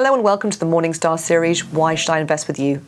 Hello and welcome to the Morningstar series, Why Should I Invest With You?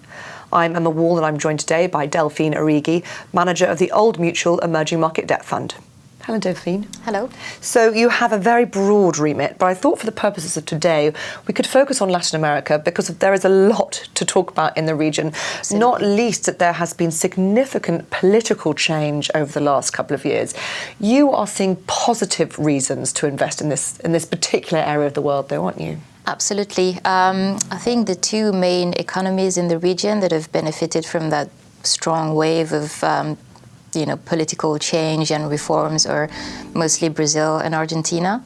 I'm Emma Wall and I'm joined today by Delphine Arrighi, manager of the Old Mutual Emerging Market Debt Fund. Hello, Delphine. Hello. So you have a very broad remit, but I thought for the purposes of today, we could focus on Latin America because there is a lot to talk about in the region, Absolutely. Not least that there has been significant political change over the last couple of years. You are seeing positive reasons to invest in this particular area of the world, though, aren't you? Absolutely. I think the two main economies in the region that have benefited from that strong wave of political change and reforms are mostly Brazil and Argentina.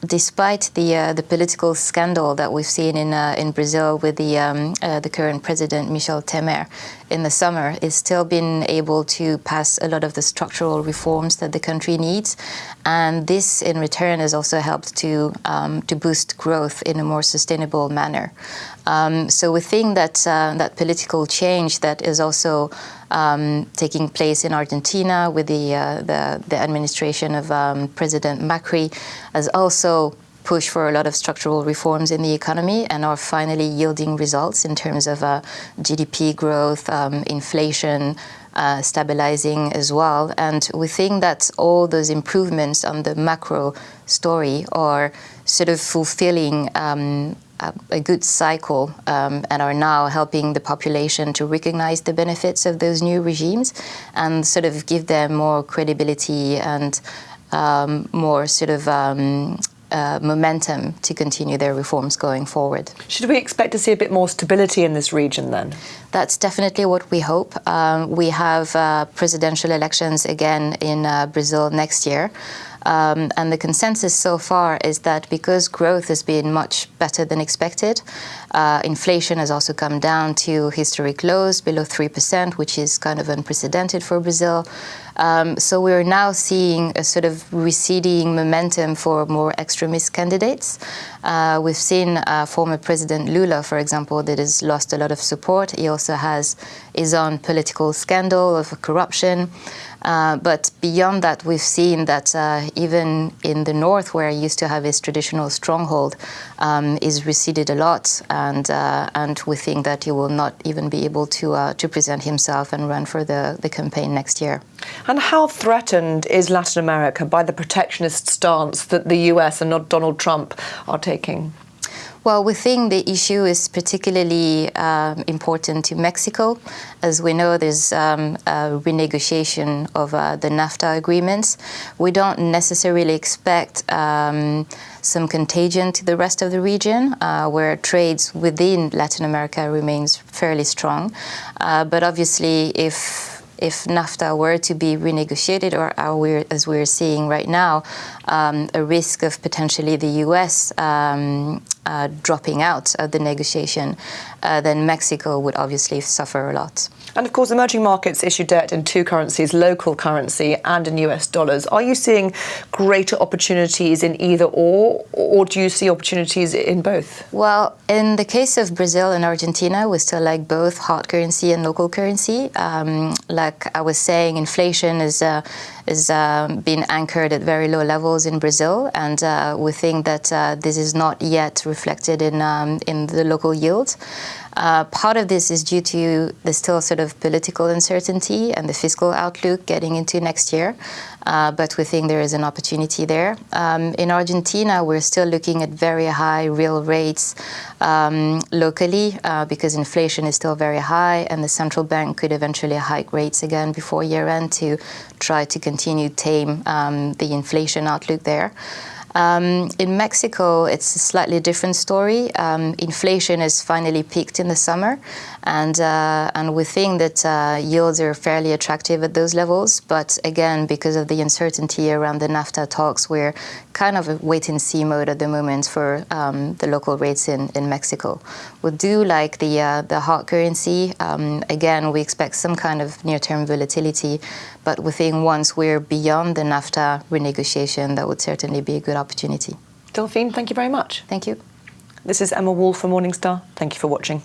Despite the political scandal that we've seen in Brazil with the current president Michel Temer in the summer, it's still been able to pass a lot of the structural reforms that the country needs, and this in return has also helped to boost growth in a more sustainable manner. So we think that that political change that is also taking place in Argentina with the administration of President Macri has also pushed for a lot of structural reforms in the economy and are finally yielding results in terms of GDP growth, inflation, stabilizing as well. And we think that all those improvements on the macro story are sort of fulfilling a good cycle and are now helping the population to recognize the benefits of those new regimes and sort of give them more credibility and more sort of momentum to continue their reforms going forward. Should we expect to see a bit more stability in this region then? That's definitely what we hope. We have presidential elections again in Brazil next year. And the consensus so far is that because growth has been much better than expected, inflation has also come down to historic lows, below 3%, which is kind of unprecedented for Brazil. So we're now seeing a sort of receding momentum for more extremist candidates. We've seen former President Lula, for example, that has lost a lot of support. He also has his own political scandal of corruption. But beyond that, we've seen that even in the north, where he used to have his traditional stronghold, is receded a lot, and we think that he will not even be able to present himself and run for the campaign next year. And how threatened is Latin America by the protectionist stance that the US and not Donald Trump are taking? Well, we think the issue is particularly important to Mexico. As we know, there's a renegotiation of the NAFTA agreements. We don't necessarily expect some contagion to the rest of the region, where trades within Latin America remains fairly strong. But obviously, if NAFTA were to be renegotiated, or as we're seeing right now, a risk of potentially the US dropping out of the negotiation, then Mexico would obviously suffer a lot. And of course, emerging markets issue debt in two currencies, local currency and in US dollars. Are you seeing greater opportunities in either or do you see opportunities in both? Well, in the case of Brazil and Argentina, we still like both hard currency and local currency. Like I was saying, inflation is been anchored at very low levels in Brazil, and we think that this is not yet reflected in the local yield. Part of this is due to the still sort of political uncertainty and the fiscal outlook getting into next year, but we think there is an opportunity there. In Argentina, we're still looking at very high real rates locally because inflation is still very high, and the central bank could eventually hike rates again before year-end to try to continue tame the inflation outlook there. In Mexico, it's a slightly different story. Inflation has finally peaked in the summer, and we think that yields are fairly attractive at those levels. But again, because of the uncertainty around the NAFTA talks, we're kind of a wait-and-see mode at the moment for the local rates in Mexico. We do like the hard currency. Again, we expect some kind of near-term volatility, but we think once we're beyond the NAFTA renegotiation, that would certainly be a good opportunity. Delphine, thank you very much. Thank you. This is Emma Wall for Morningstar. Thank you for watching.